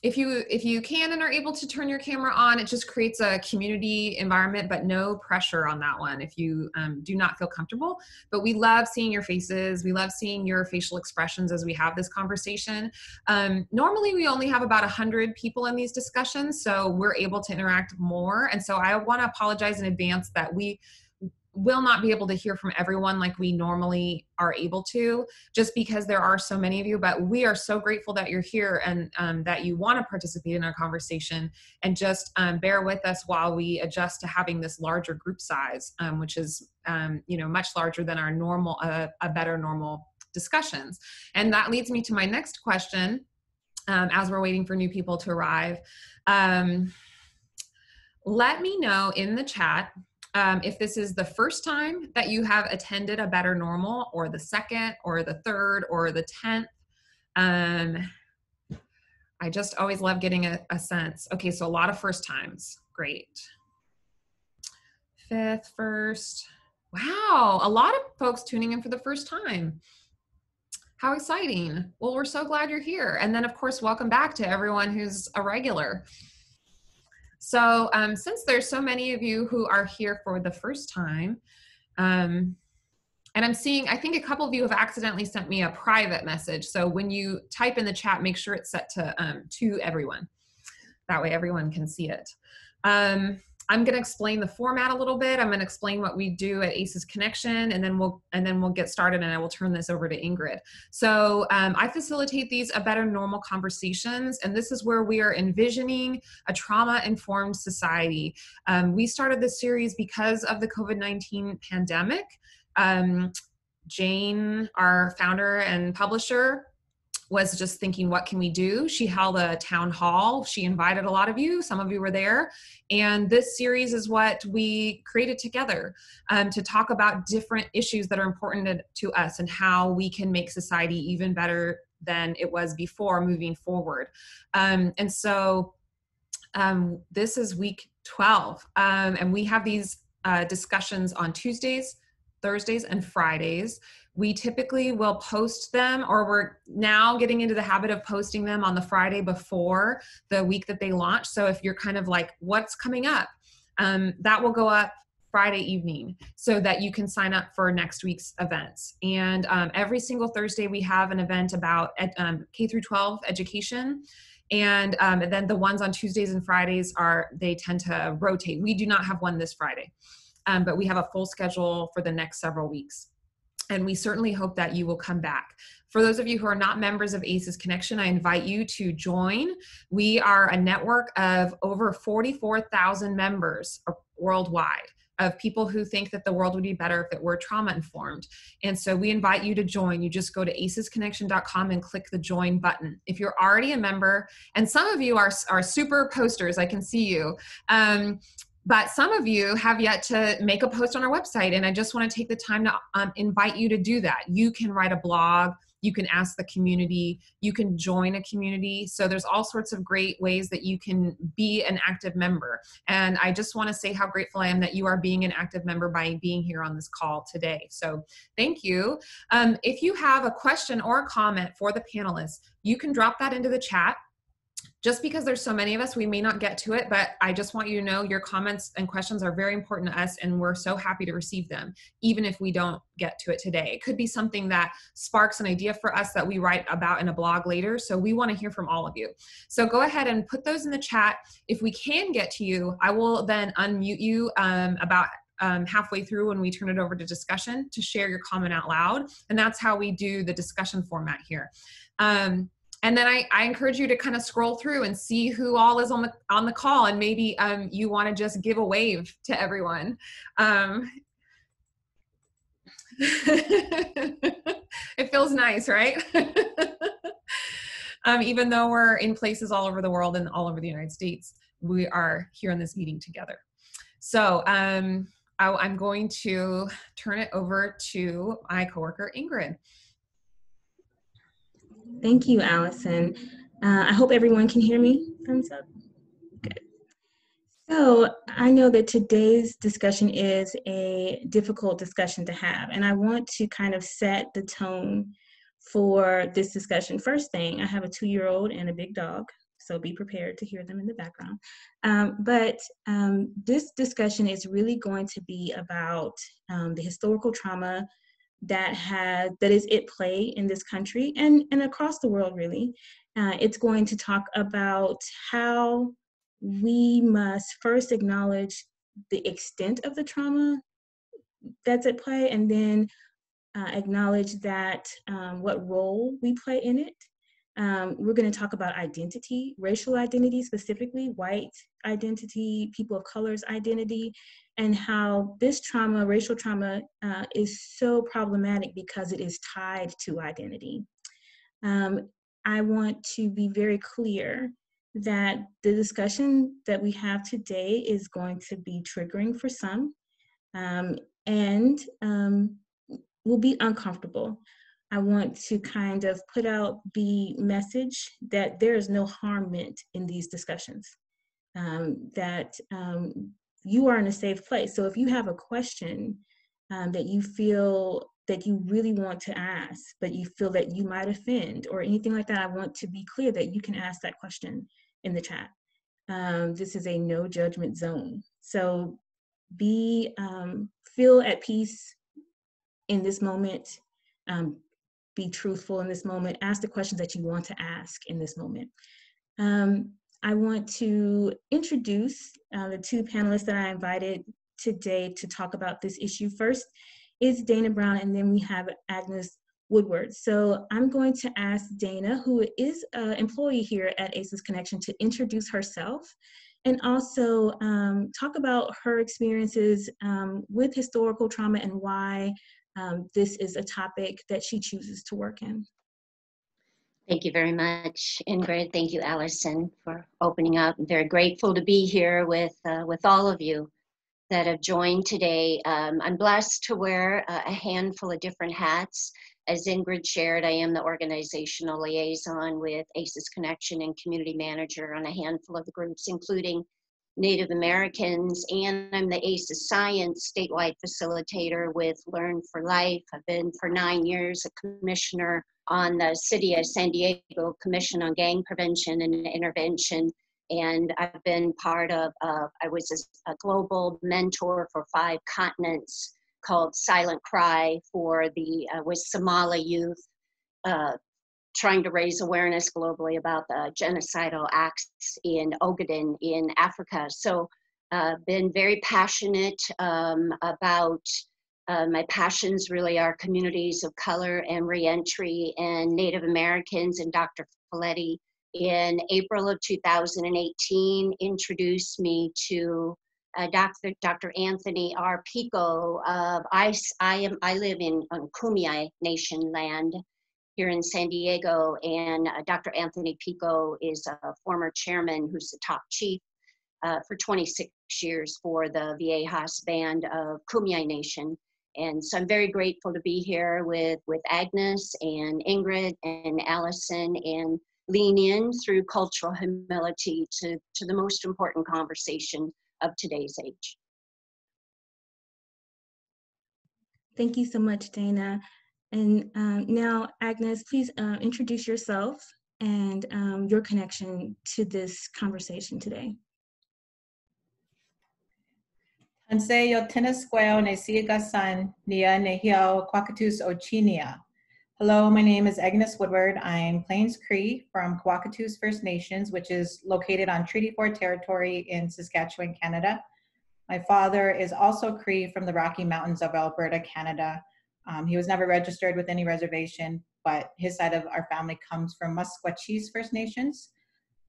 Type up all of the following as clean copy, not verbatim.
If you can and are able to turn your camera on, it just creates a community environment, but no pressure on that one if you do not feel comfortable. But we love seeing your faces. We love seeing your facial expressions as we have this conversation. Normally, we only have about 100 people in these discussions, so we're able to interact more. And so I want to apologize in advance that we will not be able to hear from everyone like we normally are able to, just because there are so many of you. But we are so grateful that you're here and that you want to participate in our conversation, and just bear with us while we adjust to having this larger group size, which is much larger than our normal, a better normal discussions. And that leads me to my next question, as we're waiting for new people to arrive. Let me know in the chat if this is the first time that you have attended a Better Normal, or the second, or the third, or the 10th. I just always love getting a sense. Okay, so a lot of first times. Great. Fifth, first. Wow, a lot of folks tuning in for the first time. How exciting. Well, we're so glad you're here. And then, of course, welcome back to everyone who's a regular. So since there's so many of you who are here for the first time, and I'm seeing, I think a couple of you have accidentally sent me a private message. So when you type in the chat, make sure it's set to everyone. That way everyone can see it. I'm going to explain the format a little bit. I'm going to explain what we do at ACES Connection, and then we'll get started, and I will turn this over to Ingrid. So I facilitate these A Better Normal conversations, and this is where we are envisioning a trauma-informed society. We started this series because of the COVID-19 pandemic. Jane, our founder and publisher, was just thinking, what can we do? She held a town hall. She invited a lot of you. Some of you were there. And this series is what we created together to talk about different issues that are important to us and how we can make society even better than it was before moving forward. And so this is week 12. And we have these discussions on Tuesdays, Thursdays, and Fridays. We typically will post them, or we're now getting into the habit of posting them on the Friday before the week that they launch. So if you're kind of like, what's coming up? That will go up Friday evening so that you can sign up for next week's events. And every single Thursday we have an event about K through 12 education. And then the ones on Tuesdays and Fridays they tend to rotate. We do not have one this Friday, but we have a full schedule for the next several weeks. And we certainly hope that you will come back. For those of you who are not members of ACES Connection, I invite you to join. We are a network of over 44,000 members worldwide, of people who think that the world would be better if it were trauma informed. And so we invite you to join. You just go to acesconnection.com and click the join button. If you're already a member, and some of you are super posters, I can see you. But some of you have yet to make a post on our website, and I just want to take the time to invite you to do that. You can write a blog, you can ask the community, you can join a community. So there's all sorts of great ways that you can be an active member. And I just want to say how grateful I am that you are being an active member by being here on this call today. So thank you. If you have a question or a comment for the panelists, you can drop that into the chat. Just because there's so many of us, we may not get to it, but I just want you to know your comments and questions are very important to us, and we're so happy to receive them, even if we don't get to it today. It could be something that sparks an idea for us that we write about in a blog later, so we want to hear from all of you. So go ahead and put those in the chat. If we can get to you, I will then unmute you about halfway through when we turn it over to discussion to share your comment out loud, and that's how we do the discussion format here. And then I encourage you to kind of scroll through and see who all is on the call, and maybe you want to just give a wave to everyone. It feels nice, right? Even though we're in places all over the world and all over the United States, we are here in this meeting together. So I'm going to turn it over to my coworker, Ingrid. Thank you, Allison. I hope everyone can hear me. Thumbs up. Good. So I know that today's discussion is a difficult discussion to have, and I want to kind of set the tone for this discussion. First thing, I have a 2-year-old and a big dog, so be prepared to hear them in the background. But this discussion is really going to be about the historical trauma that is at play in this country and across the world, really. It's going to talk about how we must first acknowledge the extent of the trauma that's at play, and then acknowledge that what role we play in it. We're going to talk about identity, racial identity specifically, white identity, people of color's identity, and how this trauma, racial trauma, is so problematic because it is tied to identity. I want to be very clear that the discussion that we have today is going to be triggering for some, and will be uncomfortable. I want to kind of put out the message that there is no harm meant in these discussions, that you are in a safe place. So if you have a question that you feel that you really want to ask, but you feel that you might offend or anything like that, I want to be clear that you can ask that question in the chat. This is a no judgment zone. So feel at peace in this moment, be truthful in this moment, ask the questions that you want to ask in this moment. I want to introduce the two panelists that I invited today to talk about this issue. First is Dana Brown, and then we have Agnes Woodward. So I'm going to ask Dana, who is an employee here at ACES Connection, to introduce herself and also talk about her experiences with historical trauma and why this is a topic that she chooses to work in. Thank you very much, Ingrid. Thank you, Allison, for opening up. I'm very grateful to be here with all of you that have joined today. I'm blessed to wear a handful of different hats. As Ingrid shared, I am the organizational liaison with ACES Connection and community manager on a handful of the groups, including Native Americans, and I'm the ACES Science statewide facilitator with Learn for Life. I've been for 9 years a commissioner on the City of San Diego Commission on Gang Prevention and Intervention, and I've been part of, I was a global mentor for 5 continents called Silent Cry for the, with Somali youth, trying to raise awareness globally about the genocidal acts in Ogaden in Africa. So been very passionate about, my passions really are communities of color and reentry and Native Americans, and Dr. Folletti in April of 2018 introduced me to Dr. Anthony R. Pico. I live in Kumeyaay Nation land here in San Diego, and Dr. Anthony Pico is a former chairman who's the top chief for 26 years for the Viejas Band of Kumeyaay Nation. And so I'm very grateful to be here with Agnes and Ingrid and Allison and lean in through cultural humility to the most important conversation of today's age. Thank you so much, Dana. And now, Agnes, please introduce yourself and your connection to this conversation today. Tanse yo tenesqueo ne siagasan nia nehiao Kwakatus Ochinia. Hello, my name is Agnes Woodward. I'm Plains Cree from Kwakatus First Nations, which is located on Treaty 4 territory in Saskatchewan, Canada. My father is also Cree from the Rocky Mountains of Alberta, Canada. He was never registered with any reservation, but his side of our family comes from Musqueam First Nations.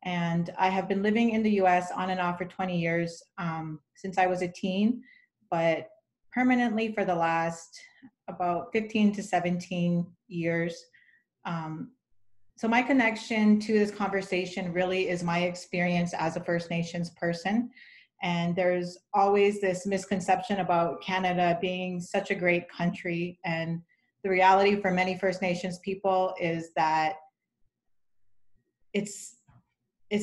And I have been living in the US on and off for 20 years since I was a teen, but permanently for the last about 15 to 17 years. So my connection to this conversation really is my experience as a First Nations person. And there's always this misconception about Canada being such a great country. And the reality for many First Nations people is that it's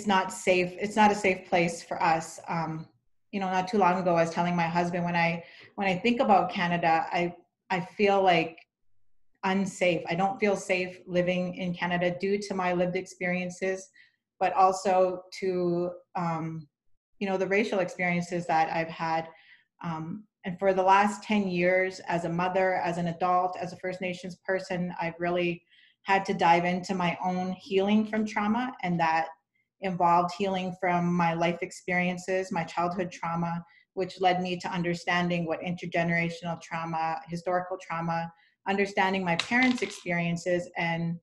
not safe. It's not a safe place for us. You know, not too long ago, I was telling my husband, when I think about Canada, I feel like unsafe. I don't feel safe living in Canada due to my lived experiences, but also to, the racial experiences that I've had. And for the last 10 years, as a mother, as an adult, as a First Nations person, I've really had to dive into my own healing from trauma, and that involved healing from my life experiences, my childhood trauma, which led me to understanding what intergenerational trauma, historical trauma, understanding my parents' experiences, and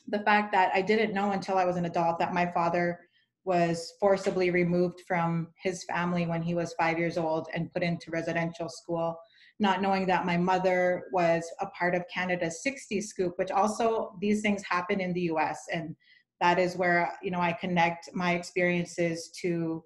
the fact that I didn't know until I was an adult that my father was forcibly removed from his family when he was 5 years old and put into residential school, not knowing that my mother was a part of Canada's 60s scoop, which also these things happen in the US. And that is where, I connect my experiences to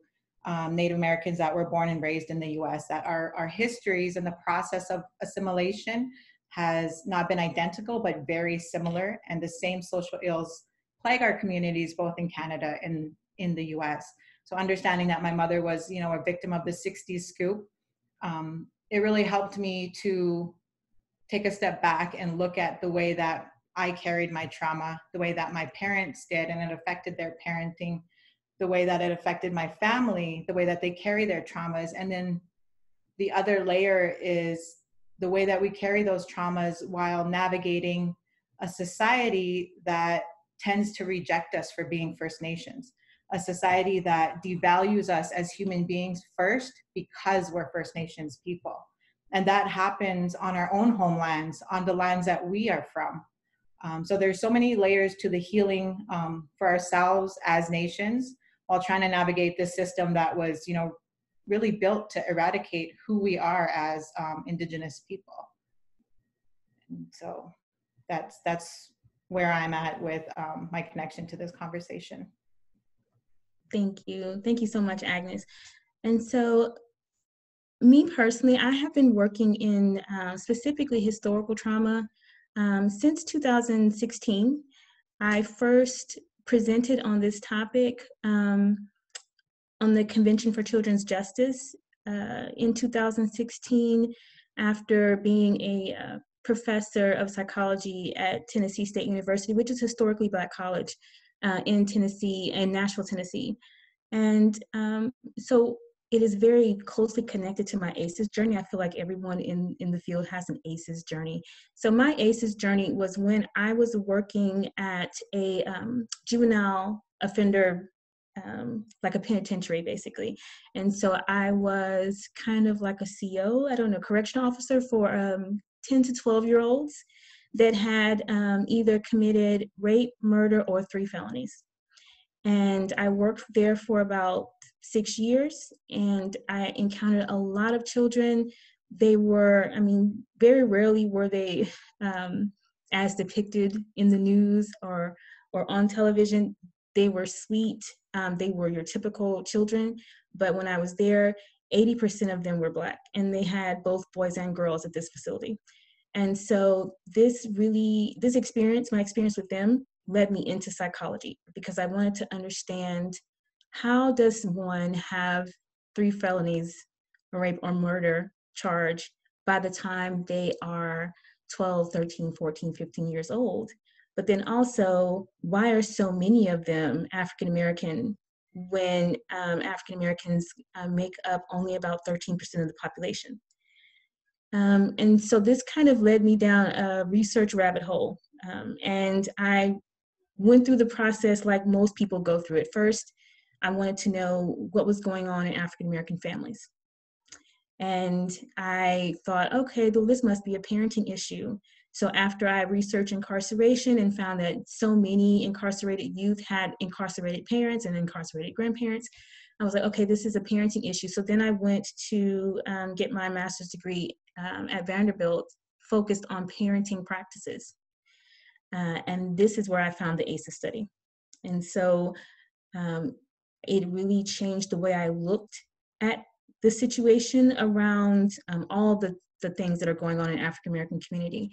Native Americans that were born and raised in the US, that our histories and the process of assimilation has not been identical, but very similar. And the same social ills plague our communities, both in Canada and in the US. So understanding that my mother was, a victim of the 60s scoop, it really helped me to take a step back and look at the way that I carried my trauma, the way that my parents did, and it affected their parenting, the way that it affected my family, the way that they carry their traumas. And then the other layer is the way that we carry those traumas while navigating a society that tends to reject us for being First Nations, a society that devalues us as human beings first because we're First Nations people. And that happens on our own homelands, on the lands that we are from. So there's so many layers to the healing for ourselves as nations while trying to navigate this system that was, really built to eradicate who we are as Indigenous people. And so that's where I'm at with my connection to this conversation. Thank you. Thank you so much, Agnes. And so me personally, I have been working in specifically historical trauma since 2016. I first presented on this topic on the Convention for Children's Justice in 2016 after being a professor of psychology at Tennessee State University, which is historically Black college in Tennessee, in Nashville, Tennessee. And so it is very closely connected to my ACEs journey. I feel like everyone in the field has an ACEs journey. So my ACEs journey was when I was working at a juvenile offender, like a penitentiary basically. And so I was kind of like a CO, correctional officer for 10 to 12-year-olds that had either committed rape, murder, or 3 felonies. And I worked there for about 6 years, and I encountered a lot of children. They were, very rarely were they as depicted in the news or on television. They were sweet. They were your typical children. But when I was there, 80% of them were Black, and they had both boys and girls at this facility. And so my experience with them led me into psychology, because I wanted to understand, how does one have 3 felonies, a rape or murder charge by the time they are 12, 13, 14, 15 years old? But then also, why are so many of them African American when African Americans make up only about 13% of the population? And so this kind of led me down a research rabbit hole. And I went through the process like most people go through it. First, I wanted to know what was going on in African American families. And I thought, okay, well, this must be a parenting issue. So after I researched incarceration and found that so many incarcerated youth had incarcerated parents and incarcerated grandparents, I was like, okay, this is a parenting issue. So then I went to get my master's degree at Vanderbilt, focused on parenting practices. And this is where I found the ACEs study. And so it really changed the way I looked at the situation around all the things that are going on in African American community.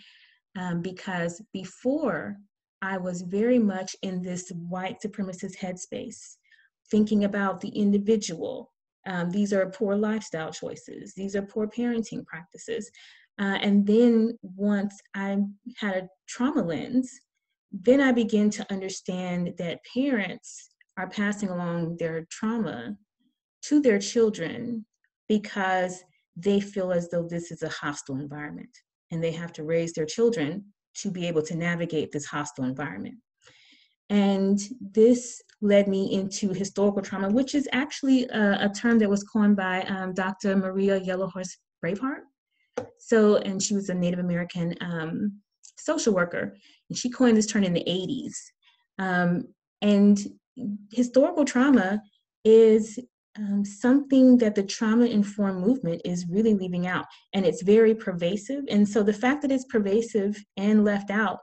Because before, I was very much in this white supremacist headspace, thinking about the individual. These are poor lifestyle choices. These are poor parenting practices. And then once I had a trauma lens, then I began to understand that parents are passing along their trauma to their children because they feel as though this is a hostile environment and they have to raise their children to be able to navigate this hostile environment. And this led me into historical trauma, which is actually a term that was coined by Dr. Maria Yellowhorse Braveheart. So, and she was a Native American social worker, and she coined this term in the 80s. And historical trauma is something that the trauma-informed movement is really leaving out, and it's very pervasive. And so the fact that it's pervasive and left out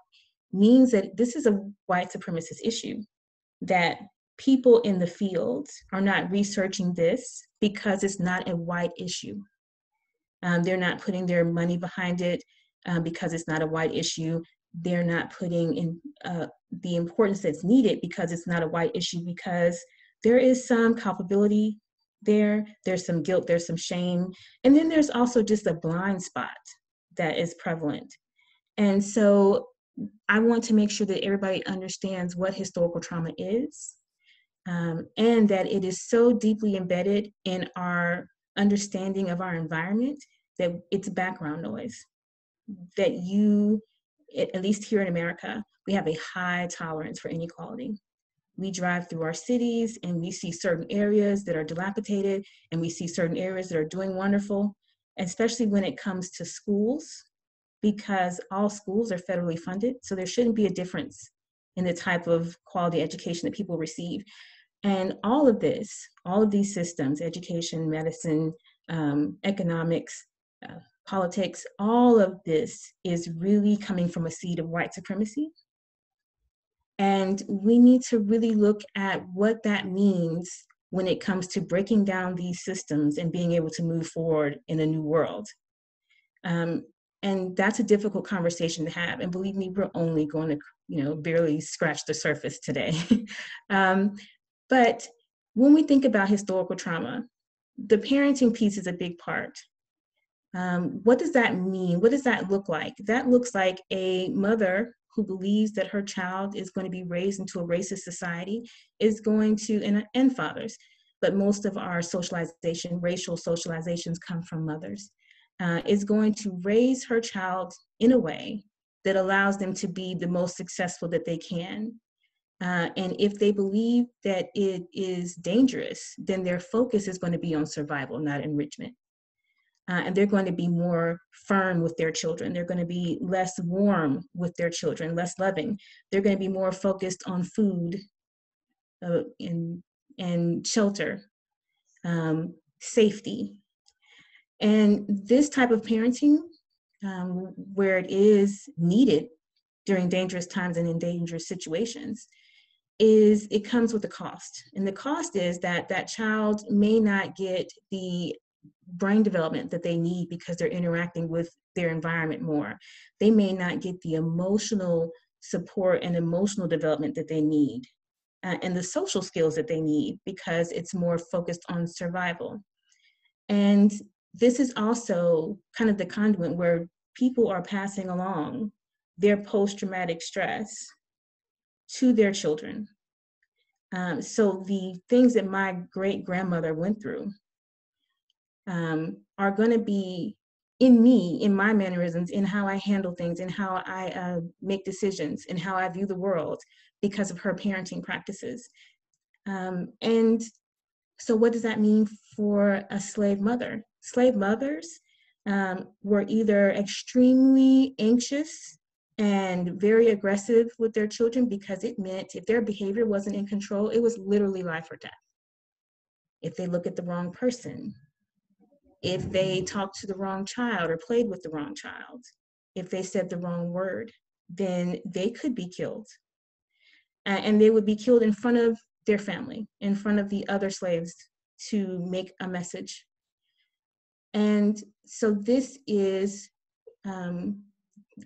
means that this is a white supremacist issue, that people in the field are not researching this because it's not a white issue. They're not putting their money behind it because it's not a white issue. They're not putting in the importance that's needed because it's not a white issue, because there is some culpability there, there's some guilt, there's some shame, and then there's also just a blind spot that is prevalent. And so I want to make sure that everybody understands what historical trauma is, and that it is so deeply embedded in our understanding of our environment that it's background noise. That at least here in America, we have a high tolerance for inequality. We drive through our cities and we see certain areas that are dilapidated, and we see certain areas that are doing wonderful, especially when it comes to schools, because all schools are federally funded. So there shouldn't be a difference in the type of quality education that people receive. And all of these systems, education, medicine, economics, politics, all of this is really coming from a seed of white supremacy. And we need to really look at what that means when it comes to breaking down these systems and being able to move forward in a new world. And that's a difficult conversation to have. And believe me, we're only going to, barely scratch the surface today. But when we think about historical trauma, the parenting piece is a big part. What does that mean? What does that look like? That looks like a mother who believes that her child is going to be raised into a racist society is going to, and fathers, but most of our racial socializations come from mothers, is going to raise her child in a way that allows them to be the most successful that they can. And if they believe that it is dangerous, then their focus is going to be on survival, not enrichment. And they're going to be more firm with their children. They're going to be less warm with their children, less loving. They're going to be more focused on food and shelter, safety. And this type of parenting, where it is needed during dangerous times and in dangerous situations, it comes with a cost. And the cost is that that child may not get the brain development that they need because they're interacting with their environment more. They may not get the emotional support and emotional development that they need, and the social skills that they need, because it's more focused on survival. And this is also kind of the conduit where people are passing along their post-traumatic stress to their children. So the things that my great-grandmother went through are going to be in me, in my mannerisms, in how I handle things, in how I make decisions, in how I view the world because of her parenting practices. And so what does that mean for a slave mother? Slave mothers were either extremely anxious and very aggressive with their children because it meant if their behavior wasn't in control, it was literally life or death. If they look at the wrong person, if they talked to the wrong child or played with the wrong child, if they said the wrong word, then they could be killed. And they would be killed in front of their family, in front of the other slaves to make a message. And so this is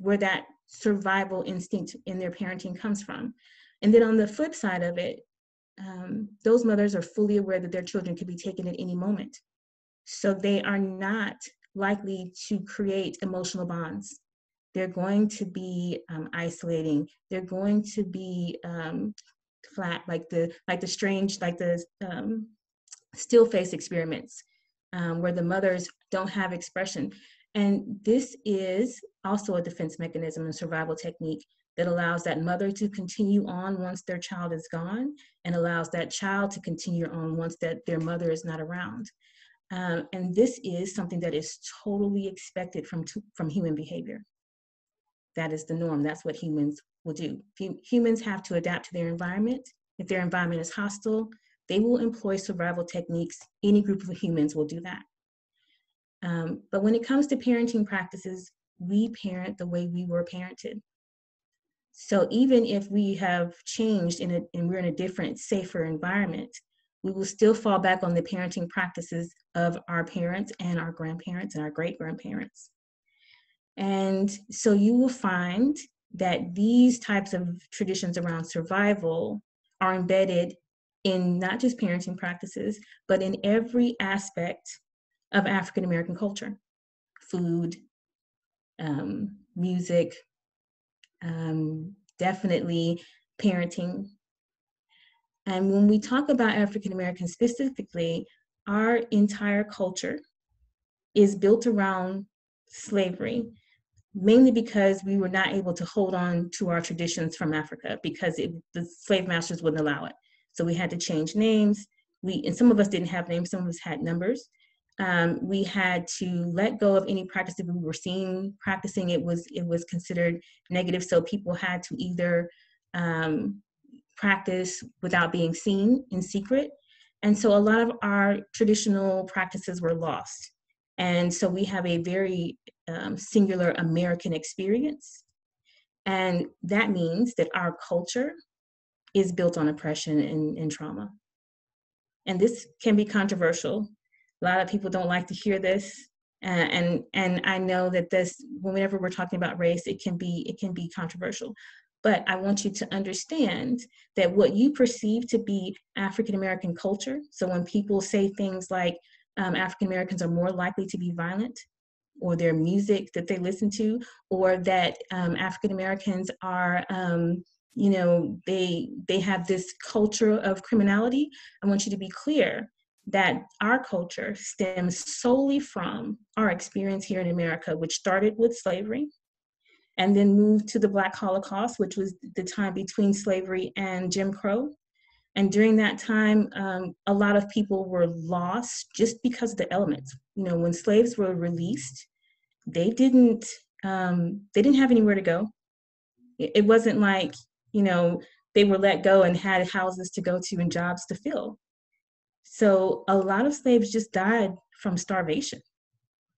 where that survival instinct in their parenting comes from. And then on the flip side of it, those mothers are fully aware that their children could be taken at any moment. So they are not likely to create emotional bonds. They're going to be isolating. They're going to be flat, like the strange, like the still face experiments, where the mothers don't have expression. And this is also a defense mechanism and survival technique that allows that mother to continue on once their child is gone, and allows that child to continue on once that their mother is not around. And this is something that is totally expected from human behavior. That is the norm. That's what humans will do. Humans have to adapt to their environment. If their environment is hostile, they will employ survival techniques. Any group of humans will do that. But when it comes to parenting practices, we parent the way we were parented. So even if we have changed and we're in a different, safer environment, we will still fall back on the parenting practices of our parents and our grandparents and our great-grandparents. And so you will find that these types of traditions around survival are embedded in not just parenting practices, but in every aspect of African American culture: food, music, definitely parenting. And when we talk about African Americans specifically, our entire culture is built around slavery, mainly because we were not able to hold on to our traditions from Africa because the slave masters wouldn't allow it. So we had to change names. And some of us didn't have names, some of us had numbers. We had to let go of any practice that we were seeing practicing. It was considered negative, so people had to either practice without being seen in secret. And so a lot of our traditional practices were lost. And so we have a very singular American experience. And that means that our culture is built on oppression and trauma. And this can be controversial. A lot of people don't like to hear this. And I know that whenever we're talking about race, it can be controversial. But I want you to understand that what you perceive to be African American culture, so when people say things like African Americans are more likely to be violent, or their music that they listen to, or that African Americans are, they have this culture of criminality, I want you to be clear that our culture stems solely from our experience here in America, which started with slavery, and then moved to the Black Holocaust, which was the time between slavery and Jim Crow. And during that time, a lot of people were lost just because of the elements. When slaves were released, they didn't have anywhere to go. It wasn't like, they were let go and had houses to go to and jobs to fill. So a lot of slaves just died from starvation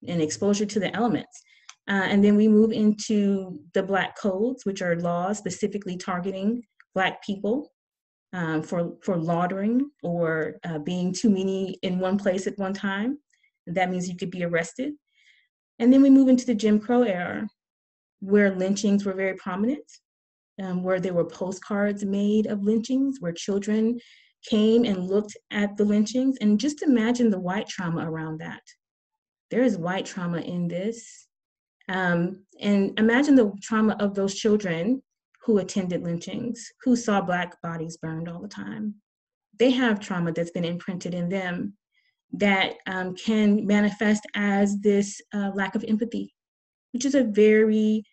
and exposure to the elements. And then we move into the Black codes, which are laws specifically targeting Black people for laundering or being too many in one place at one time. That means you could be arrested. And then we move into the Jim Crow era, where lynchings were very prominent, where there were postcards made of lynchings, where children came and looked at the lynchings. And just imagine the white trauma around that. There is white trauma in this. And imagine the trauma of those children who attended lynchings, who saw Black bodies burned all the time. They have trauma that's been imprinted in them that can manifest as this lack of empathy, which is a very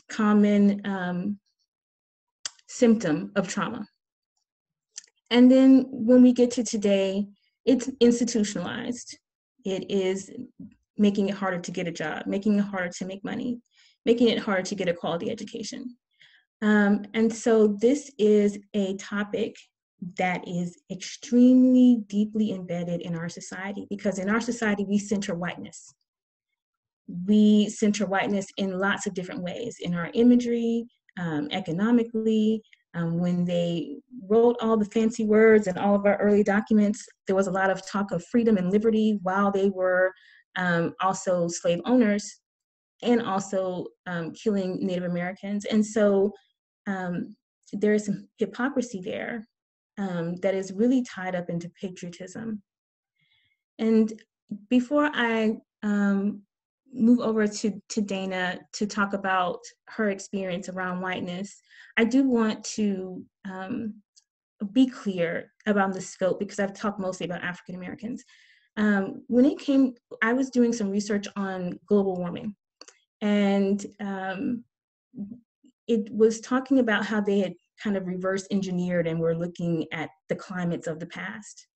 common symptom of trauma. And then when we get to today, it's institutionalized. It is making it harder to get a job, making it harder to make money, making it harder to get a quality education. And so this is a topic that is extremely deeply embedded in our society, because in our society, we center whiteness. We center whiteness in lots of different ways, in our imagery, economically. When they wrote all the fancy words in all of our early documents, there was a lot of talk of freedom and liberty while they were also slave owners and also killing Native Americans. And so there is some hypocrisy there that is really tied up into patriotism. And before I move over to Dana to talk about her experience around whiteness, I do want to be clear about the scope, because I've talked mostly about African Americans. When it came, I was doing some research on global warming, and it was talking about how they had kind of reverse engineered and were looking at the climates of the past,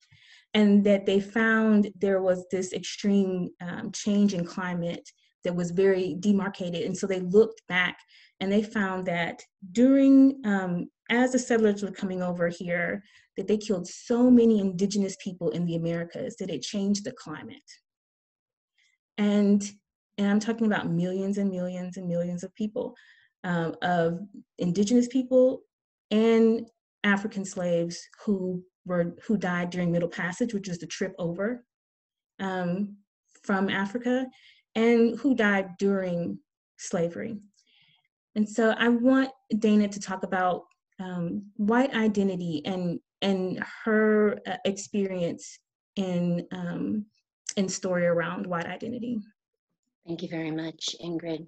and that they found there was this extreme change in climate that was very demarcated. And so they looked back and they found that during, as the settlers were coming over here, that they killed so many indigenous people in the Americas that it changed the climate. And I'm talking about millions and millions and millions of people, of indigenous people and African slaves who died during Middle Passage, which was the trip over from Africa, and who died during slavery. And so I want Dana to talk about white identity and her experience in story around white identity. Thank you very much, Ingrid.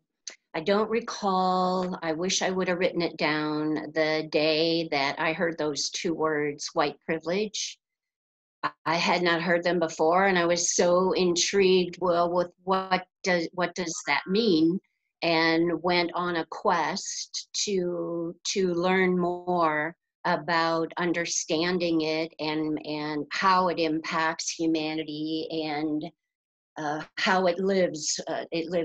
I don't recall, I wish I would have written it down, the day that I heard those two words, white privilege. I had not heard them before, and I was so intrigued, well, with what does that mean? And went on a quest to learn more about understanding it and how it impacts humanity, and how it lives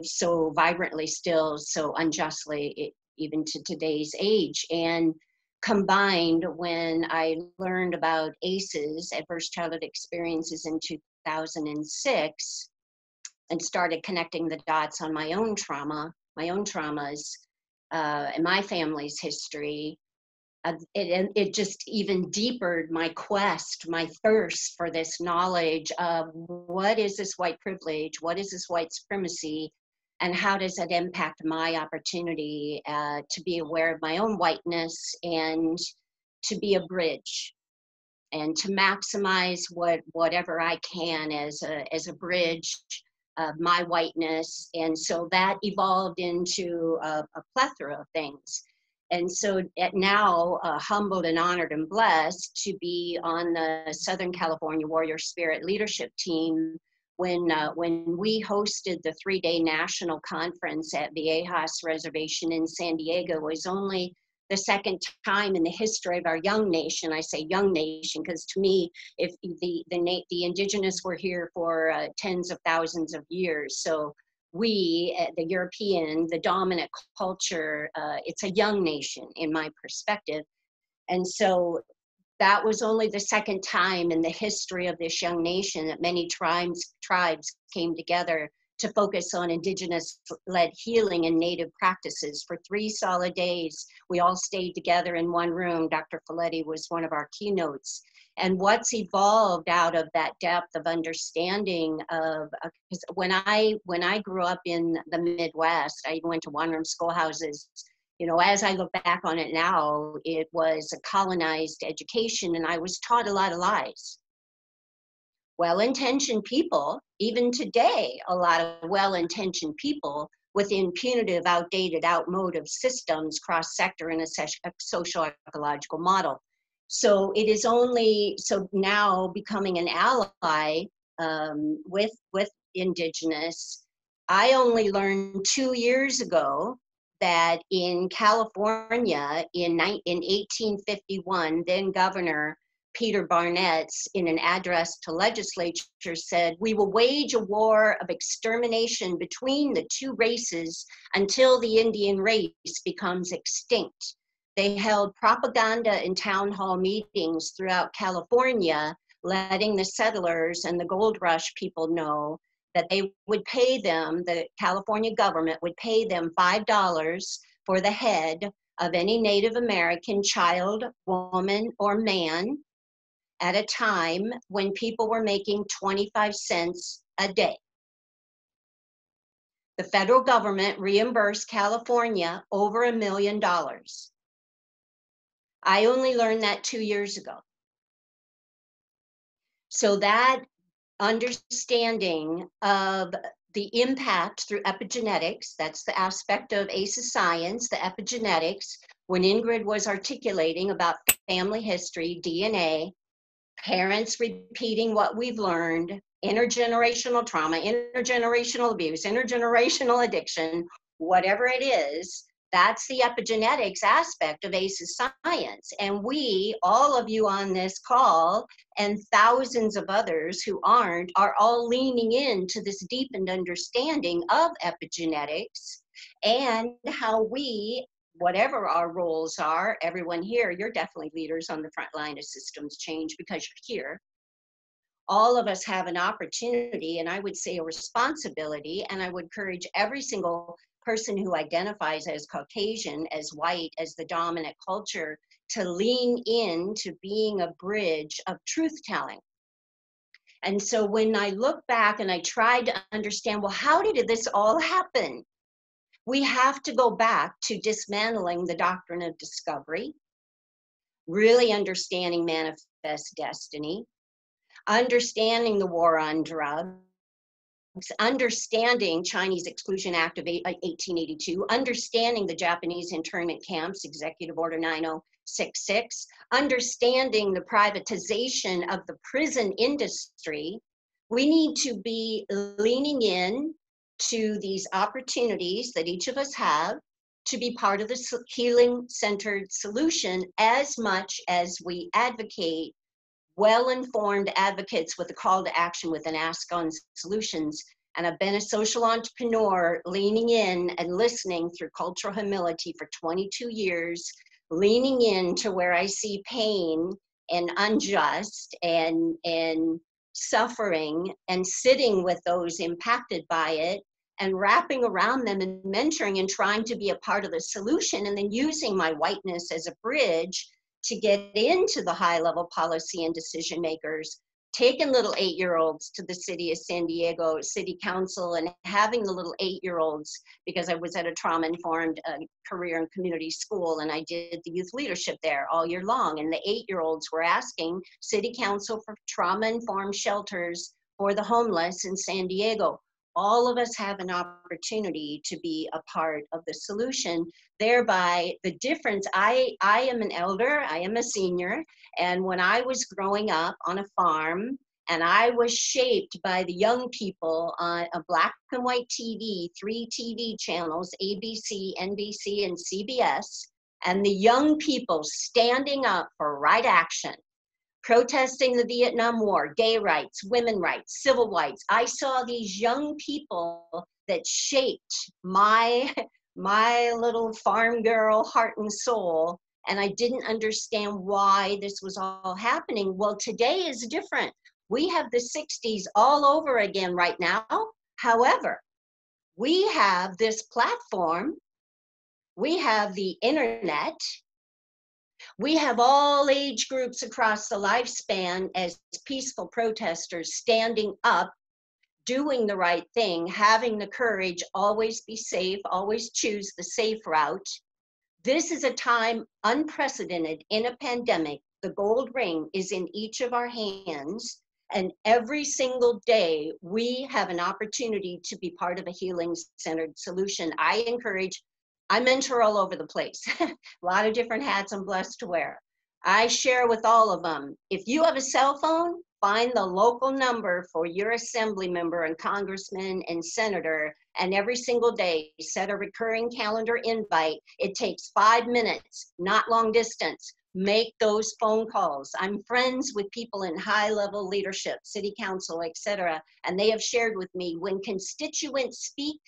so vibrantly still, so unjustly, even to today's age. And combined, when I learned about ACEs, Adverse Childhood Experiences, in 2006, and started connecting the dots on my own traumas, and my family's history, it just even deepened my quest, my thirst for this knowledge of what is this white privilege, what is this white supremacy, and how does it impact my opportunity to be aware of my own whiteness and to be a bridge and to maximize whatever I can as a bridge of my whiteness. And so that evolved into a plethora of things. And so now, humbled and honored and blessed to be on the Southern California Warrior Spirit leadership team when we hosted the 3-day national conference at Viejas Reservation in San Diego. It was only the second time in the history of our young nation. I say young nation because to me, if the indigenous were here for tens of thousands of years. So we, the European, the dominant culture, it's a young nation in my perspective. And so that was only the second time in the history of this young nation that many tribes came together to focus on indigenous-led healing and native practices. For 3 solid days, we all stayed together in one room. Dr. Folletti was one of our keynotes. And what's evolved out of that depth of understanding of, because when I grew up in the Midwest, I even went to one-room schoolhouses. You know, as I look back on it now, it was a colonized education, and I was taught a lot of lies. Well-intentioned people, even today, a lot of well-intentioned people within punitive, outdated, outmoded systems cross-sector in a social ecological model. So it is only, so now becoming an ally with Indigenous, I only learned 2 years ago that in California in 1851, then Governor Peter Barnett, in an address to legislature, said, "We will wage a war of extermination between the two races until the Indian race becomes extinct." They held propaganda and town hall meetings throughout California, letting the settlers and the gold rush people know that they would pay them, the California government would pay them $5 for the head of any Native American child, woman, or man at a time when people were making 25 cents a day. The federal government reimbursed California over $1 million. I only learned that 2 years ago. So that understanding of the impact through epigenetics. That's the aspect of ACEs science, the epigenetics. When Ingrid was articulating about family history, DNA, parents repeating what we've learned, intergenerational trauma, intergenerational abuse, intergenerational addiction, whatever it is, that's the epigenetics aspect of ACEs science. And we, all of you on this call, and thousands of others who aren't, are all leaning into this deepened understanding of epigenetics and how we, whatever our roles are, everyone here, you're definitely leaders on the front line of systems change because you're here. All of us have an opportunity, and I would say a responsibility, and I would encourage every single person who identifies as Caucasian, as white, as the dominant culture, to lean into being a bridge of truth-telling. And so when I look back and I tried to understand, well, how did this all happen? We have to go back to dismantling the doctrine of discovery, really understanding manifest destiny, understanding the war on drugs, understanding Chinese Exclusion Act of 1882, understanding the Japanese internment camps, Executive Order 9066, understanding the privatization of the prison industry. We need to be leaning in to these opportunities that each of us have to be part of the healing-centered solution as much as we advocate well-informed advocates with a call to action with an ask on solutions. And I've been a social entrepreneur leaning in and listening through cultural humility for 22 years, leaning into where I see pain and unjust and suffering and sitting with those impacted by it and wrapping around them and mentoring and trying to be a part of the solution, and then using my whiteness as a bridge to get into the high-level policy and decision makers, taking little 8-year-olds to the city of San Diego City Council and having the little 8-year-olds, because I was at a trauma-informed career and community school, and I did the youth leadership there all year long, and the 8-year-olds were asking City Council for trauma-informed shelters for the homeless in San Diego. All of us have an opportunity to be a part of the solution. Thereby, the difference, I am an elder, I am a senior, and when I was growing up on a farm, and I was shaped by the young people on a black and white TV, 3 TV channels, ABC, NBC, and CBS, and the young people standing up for right action, protesting the Vietnam War, gay rights, women rights, civil rights. I saw these young people that shaped my little farm girl heart and soul, and I didn't understand why this was all happening. Well, today is different. We have the 60s all over again right now. However, we have this platform, we have the internet, we have all age groups across the lifespan as peaceful protesters standing up, doing the right thing, having the courage, always be safe, always choose the safe route. This is a time unprecedented in a pandemic. The gold ring is in each of our hands, and every single day we have an opportunity to be part of a healing-centered solution. I mentor all over the place. A lot of different hats I'm blessed to wear. I share with all of them. If you have a cell phone, find the local number for your assembly member and congressman and senator, and every single day set a recurring calendar invite. It takes 5 minutes, not long distance. Make those phone calls. I'm friends with people in high-level leadership, city council, etc., and they have shared with me, when constituents speak,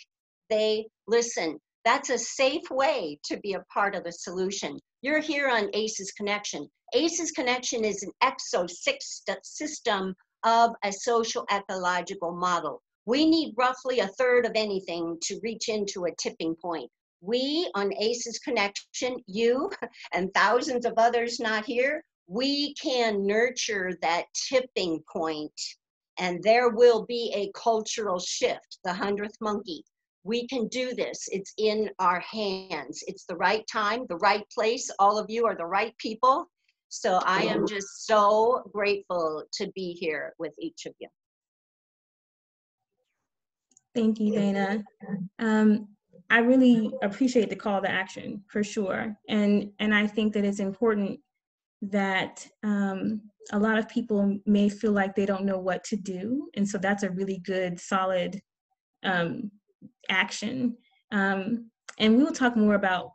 they listen. That's a safe way to be a part of the solution. You're here on ACEs Connection. ACEs Connection is an exosystem of a social ecological model. We need roughly 1/3 of anything to reach into a tipping point. We on ACEs Connection, you and thousands of others not here, we can nurture that tipping point, and there will be a cultural shift, the 100th monkey. We can do this. It's in our hands. It's the right time, the right place. All of you are the right people. So I am just so grateful to be here with each of you. Thank you, Dana. I really appreciate the call to action for sure. And I think that it's important that a lot of people may feel like they don't know what to do. And so that's a really good, solid action. And we will talk more about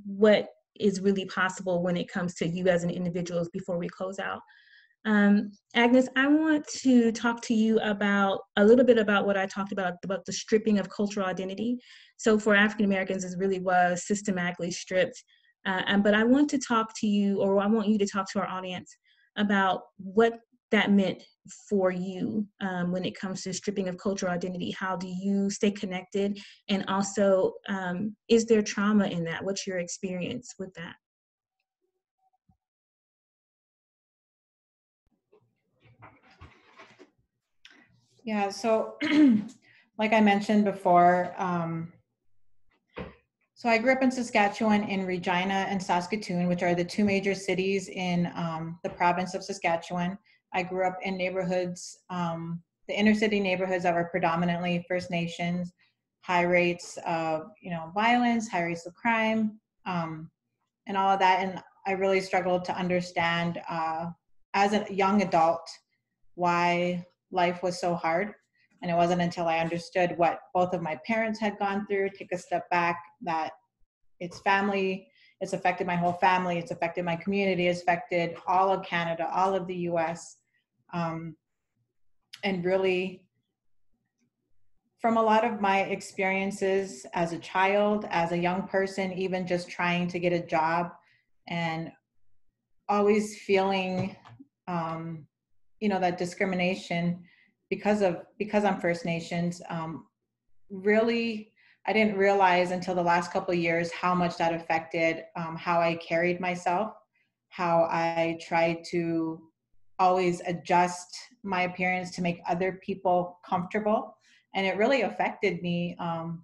what is really possible when it comes to you as an individual before we close out. Agnes, I want to talk to you about a little bit about what I talked about the stripping of cultural identity. So for African Americans, it really was systematically stripped. But I want to talk to you, or I want you to talk to our audience about what that meant for you when it comes to stripping of cultural identity. How do you stay connected? And also, is there trauma in that? What's your experience with that? Yeah, so like I mentioned before, so I grew up in Saskatchewan, in Regina and Saskatoon, which are the two major cities in the province of Saskatchewan. I grew up in neighborhoods, the inner city neighborhoods that were predominantly First Nations, high rates of violence, high rates of crime, and all of that. And I really struggled to understand as a young adult why life was so hard. And it wasn't until I understood what both of my parents had gone through, take a step back, that it's family, it's affected my whole family, it's affected my community, it's affected all of Canada, all of the US. And really, from a lot of my experiences as a child, as a young person, even just trying to get a job and always feeling that discrimination because I'm First Nations, really, I didn't realize until the last couple of years how much that affected how I carried myself, how I tried to always adjust my appearance to make other people comfortable. And it really affected me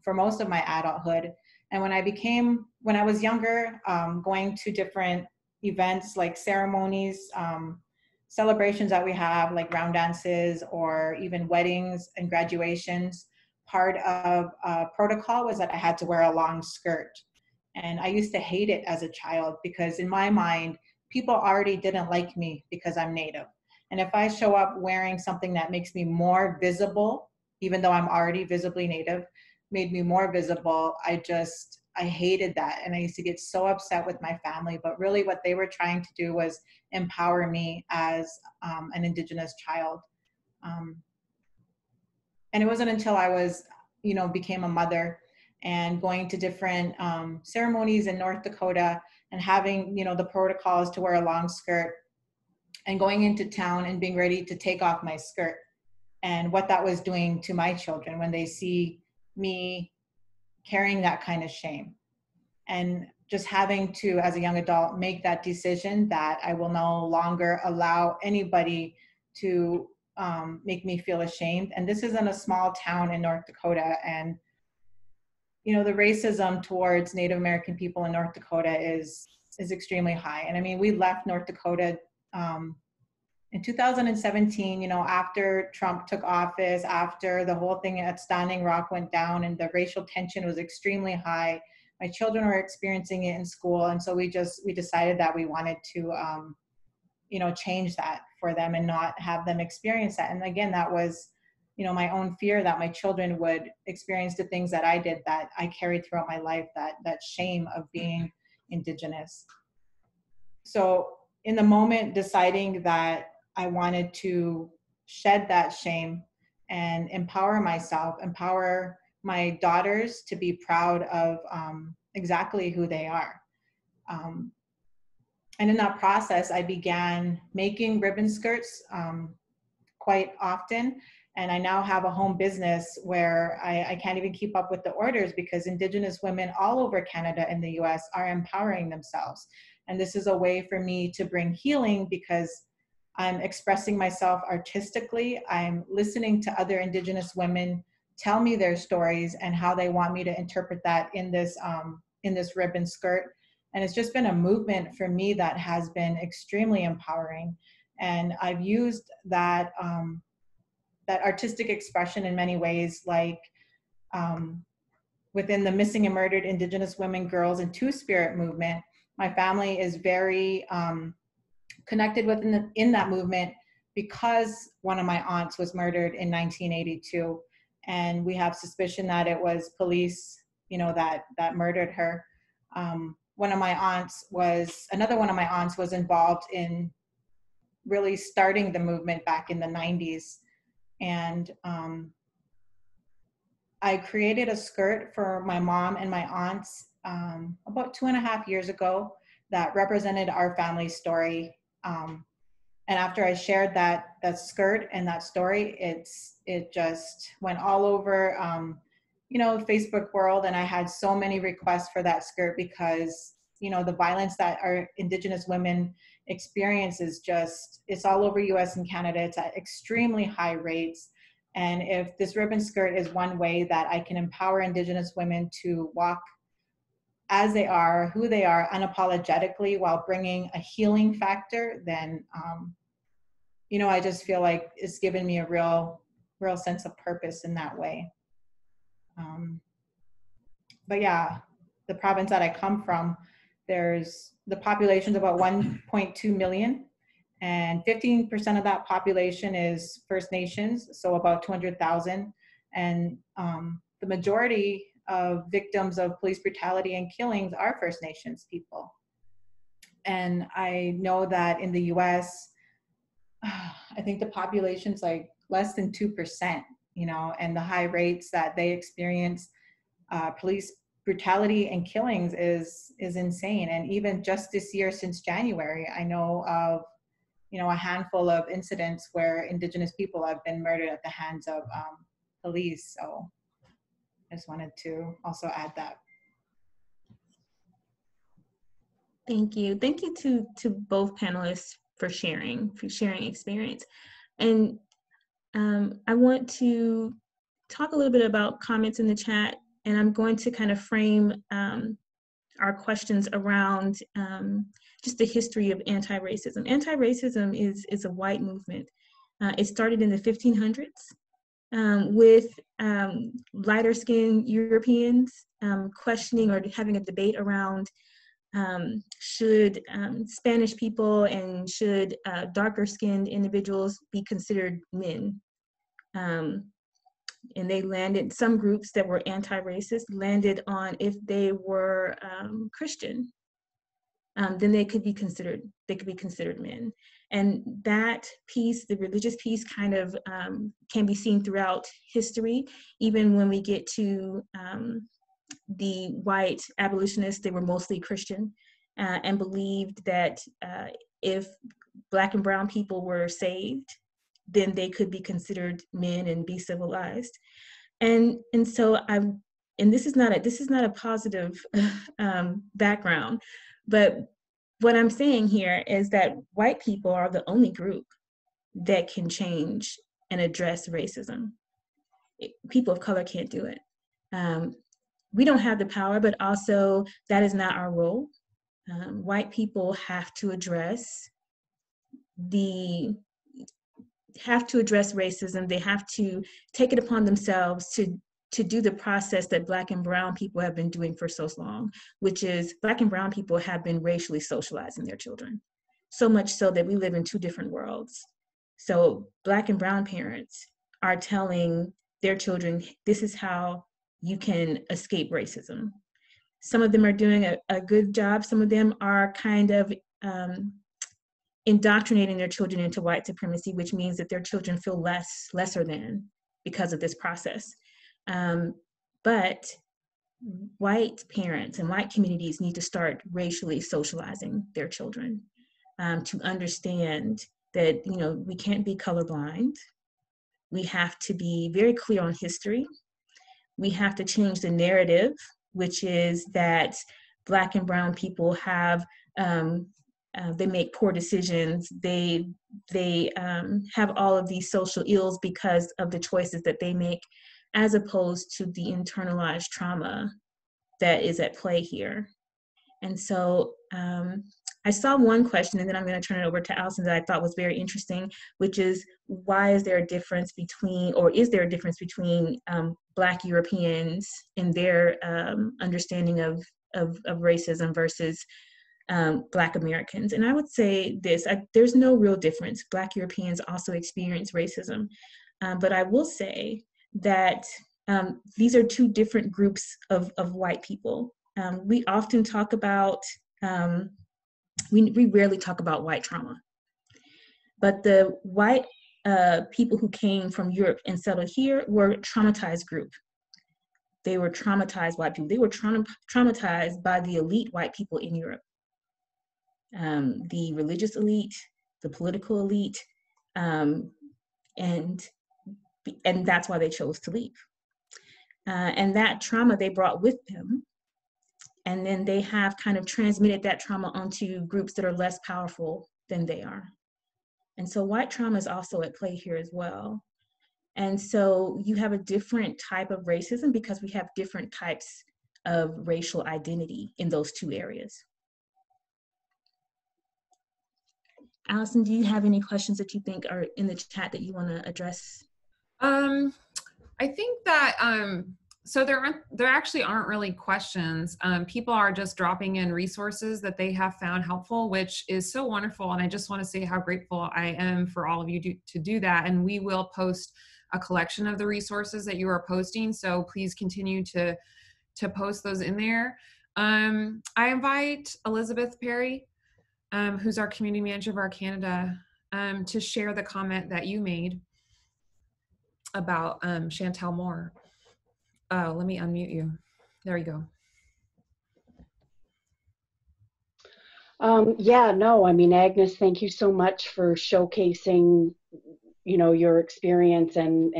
for most of my adulthood. And when I was younger, going to different events like ceremonies, celebrations that we have, like round dances or even weddings and graduations, part of protocol was that I had to wear a long skirt. And I used to hate it as a child because in my mind, people already didn't like me because I'm Native. And if I show up wearing something that makes me more visible, even though I'm already visibly Native, made me more visible, I hated that. And I used to get so upset with my family. But really what they were trying to do was empower me as an Indigenous child. And it wasn't until I was, became a mother and going to different ceremonies in North Dakota and having, the protocols to wear a long skirt and going into town and being ready to take off my skirt, and what that was doing to my children when they see me carrying that kind of shame. And just having to, as a young adult, make that decision that I will no longer allow anybody to make me feel ashamed. And this is in a small town in North Dakota. And, the racism towards Native American people in North Dakota is extremely high. And I mean, we left North Dakota in 2017, after Trump took office, after the whole thing at Standing Rock went down and the racial tension was extremely high. My children were experiencing it in school. And so we decided that we wanted to, change that for them and not have them experience that. And again, that was, my own fear that my children would experience the things that I did, that I carried throughout my life, that shame of being Indigenous. So in the moment, deciding that I wanted to shed that shame and empower myself, empower my daughters to be proud of exactly who they are. And in that process, I began making ribbon skirts quite often. And I now have a home business where I can't even keep up with the orders because Indigenous women all over Canada and the US are empowering themselves. And this is a way for me to bring healing because I'm expressing myself artistically. I'm listening to other Indigenous women tell me their stories and how they want me to interpret that in this ribbon skirt. And it's just been a movement for me that has been extremely empowering. And I've used that artistic expression in many ways, like within the Missing and Murdered Indigenous Women, Girls, and Two-Spirit movement. My family is very connected in that movement because one of my aunts was murdered in 1982, and we have suspicion that it was police, that murdered her. Another one of my aunts was involved in really starting the movement back in the 90s. And I created a skirt for my mom and my aunts about 2.5 years ago that represented our family story. And after I shared that skirt and that story, it just went all over, Facebook world. And I had so many requests for that skirt because, the violence that our Indigenous women experience it's all over US and Canada. It's at extremely high rates. And if this ribbon skirt is one way that I can empower Indigenous women to walk as they are, who they are, unapologetically, while bringing a healing factor, then, I just feel like it's given me a real sense of purpose in that way. But yeah, the province that I come from, the population's about 1.2 million. And 15% of that population is First Nations, so about 200,000. And the majority of victims of police brutality and killings are First Nations people. And I know that in the US, I think the population's like less than 2%, and the high rates that they experience police brutality and killings is insane. And even just this year, since January, I know of a handful of incidents where Indigenous people have been murdered at the hands of police. So I just wanted to also add that. Thank you. Thank you to both panelists for sharing experience. And I want to talk a little bit about comments in the chat, and I'm going to kind of frame our questions around just the history of anti-racism. Anti-racism is a white movement. It started in the 1500s with lighter skinned Europeans questioning or having a debate around should Spanish people and should darker skinned individuals be considered men. And they landed, some groups that were anti-racist landed on if they were Christian, then they could be considered men. And that piece, the religious piece, kind of can be seen throughout history. Even when we get to the white abolitionists, they were mostly Christian and believed that if Black and brown people were saved, then they could be considered men and be civilized. And so this is not a positive background, but what I'm saying here is that white people are the only group that can change and address racism. People of color can't do it. We don't have the power, but also that is not our role. White people have to address racism. They have to take it upon themselves to do the process that Black and brown people have been doing for so long, which is Black and brown people have been racially socializing their children, so much so that we live in two different worlds. So Black and brown parents are telling their children, this is how you can escape racism. Some of them are doing a good job. Some of them are kind of indoctrinating their children into white supremacy, which means that their children feel lesser than because of this process. But white parents and white communities need to start racially socializing their children to understand that, we can't be colorblind. We have to be very clear on history. We have to change the narrative, which is that Black and brown people have they make poor decisions. They have all of these social ills because of the choices that they make, as opposed to the internalized trauma that is at play here. And so I saw one question, and then I'm going to turn it over to Allison, that I thought was very interesting, which is, why is there a difference between, or is there a difference between Black Europeans and their understanding of racism versus Black Americans? And I would say this, there's no real difference. Black Europeans also experience racism. But I will say that these are two different groups of white people. We often talk about, we rarely talk about white trauma, but the white people who came from Europe and settled here were a traumatized group. They were traumatized white people. They were traumatized by the elite white people in Europe. The religious elite, the political elite, and that's why they chose to leave. And that trauma they brought with them, and then they have kind of transmitted that trauma onto groups that are less powerful than they are. And so white trauma is also at play here as well. And so you have a different type of racism because we have different types of racial identity in those two areas. Allison, do you have any questions that you think are in the chat that you want to address? I think that so there actually aren't really questions. People are just dropping in resources that they have found helpful, which is so wonderful. And I just want to say how grateful I am for all of you to do that. And we will post a collection of the resources that you are posting. So please continue to post those in there. I invite Elizabeth Perry, who's our community manager of our Canada, to share the comment that you made about Chantel Moore. Oh, let me unmute you. There you go. Yeah, no, I mean, Agnes, thank you so much for showcasing, you know, your experience and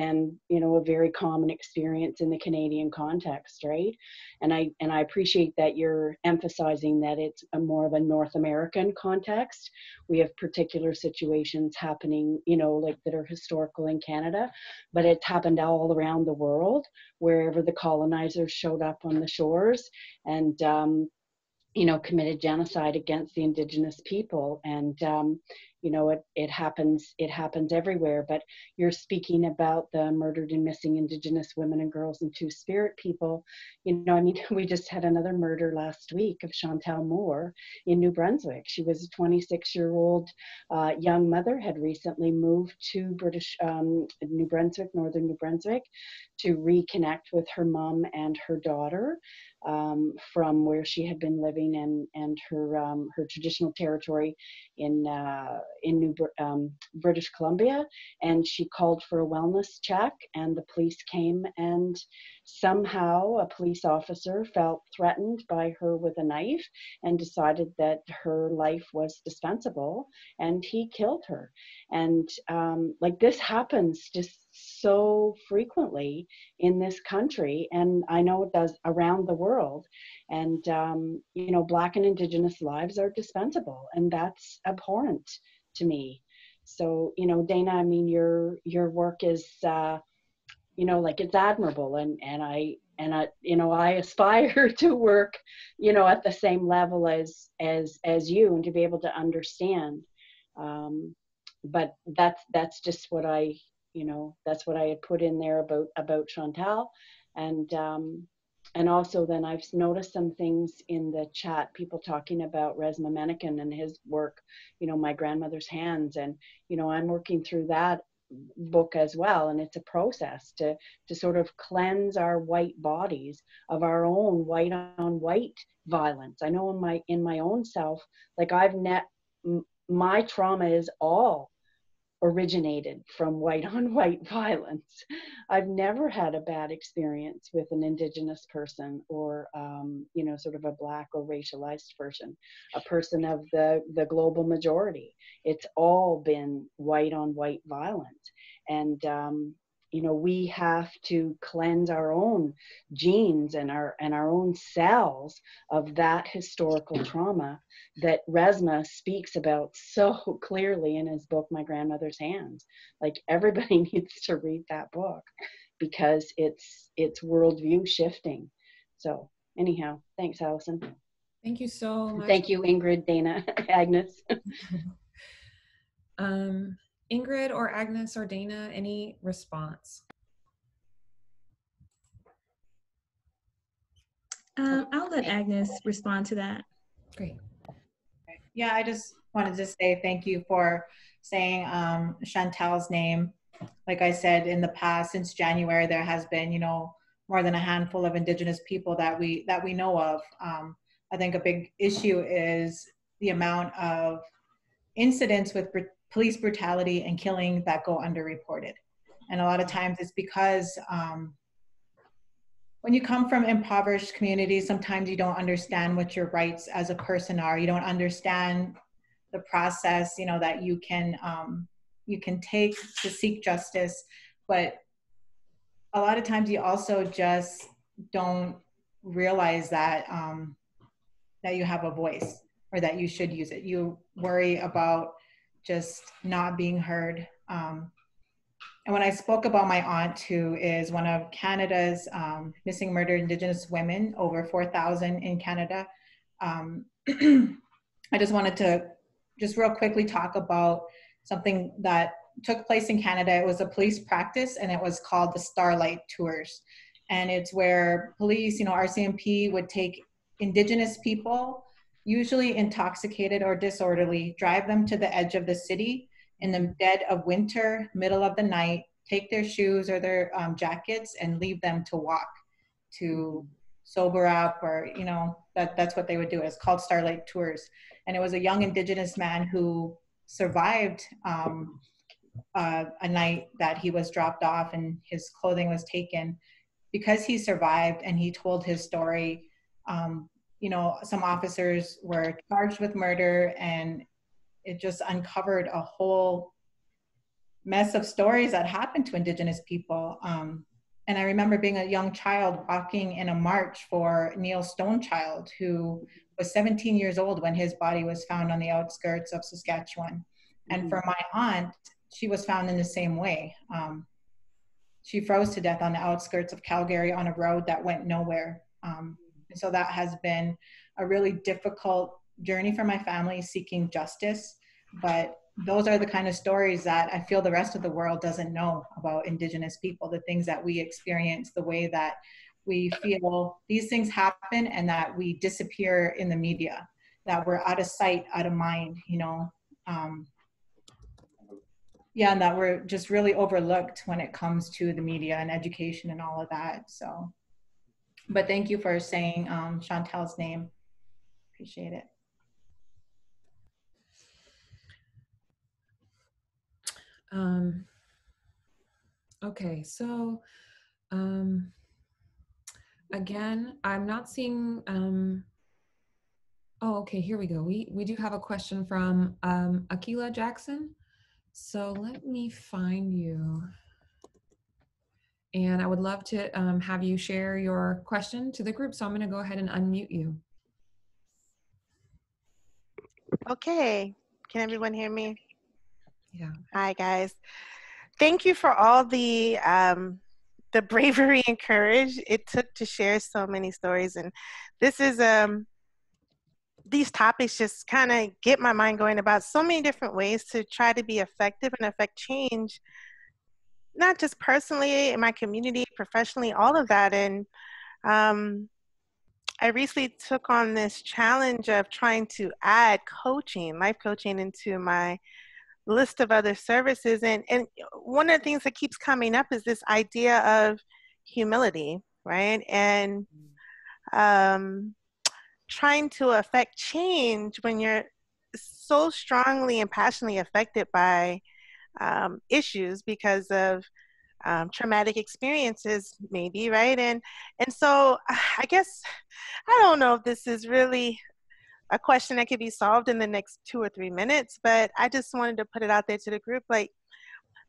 you know, a very common experience in the Canadian context, right? And I appreciate that you're emphasizing that it's a more of a North American context. We have particular situations happening, you know, like that are historical in Canada, but it's happened all around the world, wherever the colonizers showed up on the shores and you know, committed genocide against the Indigenous people. And you know, it happens everywhere. But you're speaking about the murdered and missing Indigenous women and girls and Two-Spirit people. You know, I mean, we just had another murder last week of Chantel Moore in New Brunswick. She was a 26-year-old young mother, had recently moved to British New Brunswick, northern New Brunswick, to reconnect with her mom and her daughter from where she had been living and her traditional territory in British Columbia. And she called for a wellness check, and the police came, and somehow a police officer felt threatened by her with a knife and decided that her life was dispensable, and he killed her. And like, this happens just so frequently in this country, and I know it does around the world. And you know, Black and Indigenous lives are dispensable, and that's abhorrent to me. So, you know, Dana, I mean, your work is you know, like, it's admirable, and I you know, I aspire to work, you know, at the same level as you, and to be able to understand. But that's just what I, you know, that's what I had put in there about Chantal. And also then I've noticed some things in the chat, people talking about Resmaa Menakem and his work, you know, My Grandmother's Hands. And, you know, I'm working through that book as well. And it's a process to sort of cleanse our white bodies of our own white on white violence. I know in my own self, like, my trauma is all originated from white on white violence. I've never had a bad experience with an Indigenous person, or you know, sort of a Black or racialized person, a person of the global majority. It's all been white on white violence. And you know, we have to cleanse our own genes and our own cells of that historical trauma that Resmaa speaks about so clearly in his book, My Grandmother's Hands. Like, everybody needs to read that book, because it's worldview shifting. So anyhow, thanks, Allison. Thank you so much. Thank you, Ingrid, Dana, Agnes. Ingrid or Agnes or Dana, any response? I'll let Agnes respond to that. Great. Yeah, I just wanted to say thank you for saying Chantal's name. Like I said, in the past, since January, there has been, more than a handful of Indigenous people that we know of. I think a big issue is the amount of incidents with police brutality and killing that go underreported. And a lot of times it's because when you come from impoverished communities, sometimes you don't understand what your rights as a person are. You don't understand the process, that you can take to seek justice. But a lot of times you also just don't realize that that you have a voice or that you should use it. You worry about just not being heard. And when I spoke about my aunt, who is one of Canada's missing murdered Indigenous women, over 4,000 in Canada, I just wanted to just real quickly talk about something that took place in Canada. It was a police practice, and it was called the Starlight Tours. And it's where police, RCMP would take Indigenous people, usually intoxicated or disorderly, drive them to the edge of the city in the dead of winter, middle of the night, take their shoes or their jackets and leave them to walk, to sober up, or, that's what they would do. It's called Starlight Tours. And it was a young Indigenous man who survived a night that he was dropped off and his clothing was taken. Because he survived and he told his story, some officers were charged with murder, and it just uncovered a whole mess of stories that happened to Indigenous people. And I remember being a young child walking in a march for Neil Stonechild, who was 17 years old when his body was found on the outskirts of Saskatchewan. And for my aunt, she was found in the same way. She froze to death on the outskirts of Calgary on a road that went nowhere. And so that has been a really difficult journey for my family, seeking justice. But those are the kind of stories that I feel the rest of the world doesn't know about Indigenous people, the things that we experience, the way that we feel these things happen and that we disappear in the media, that we're out of sight, out of mind, and that we're just really overlooked when it comes to the media and education and all of that. So, but thank you for saying Chantal's name. Appreciate it. Okay, so again, I'm not seeing, oh, okay, here we go. We do have a question from Akila Jackson. So let me find you. And I would love to have you share your question to the group. So I'm going to go ahead and unmute you. Okay, can everyone hear me? Yeah. Hi, guys. Thank you for all the bravery and courage it took to share so many stories. And this is, these topics just kind of get my mind going about so many different ways to try to be effective and affect change, not just personally, in my community, professionally, all of that. And I recently took on this challenge of trying to add coaching, life coaching, into my list of other services. And one of the things that keeps coming up is this idea of humility, right? And trying to affect change when you're so strongly and passionately affected by issues because of traumatic experiences, maybe, right? And so I guess, I don't know if this is really a question that could be solved in the next 2 or 3 minutes, but I just wanted to put it out there to the group. Like,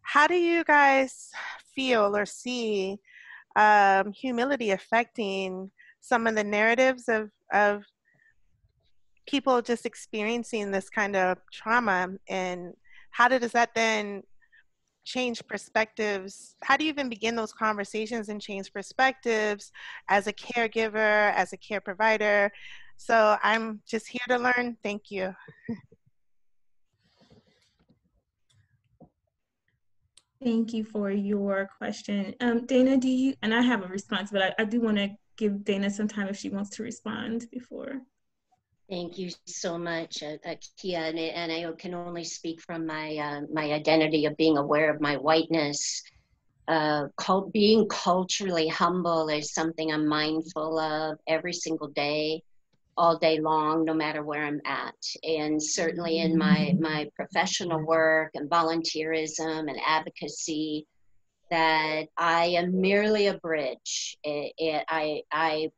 how do you guys feel or see humility affecting some of the narratives of people just experiencing this kind of trauma, and how does that then change perspectives? How do you even begin those conversations and change perspectives as a caregiver, as a care provider, So I'm just here to learn. Thank you. Thank you for your question. Dana, do you, and I have a response, but I do want to give Dana some time if she wants to respond before. Thank you so much, Kia, and I can only speak from my my identity of being aware of my whiteness. Being culturally humble is something I'm mindful of every single day, all day long, no matter where I'm at. And certainly in my professional work and volunteerism and advocacy, that I am merely a bridge. I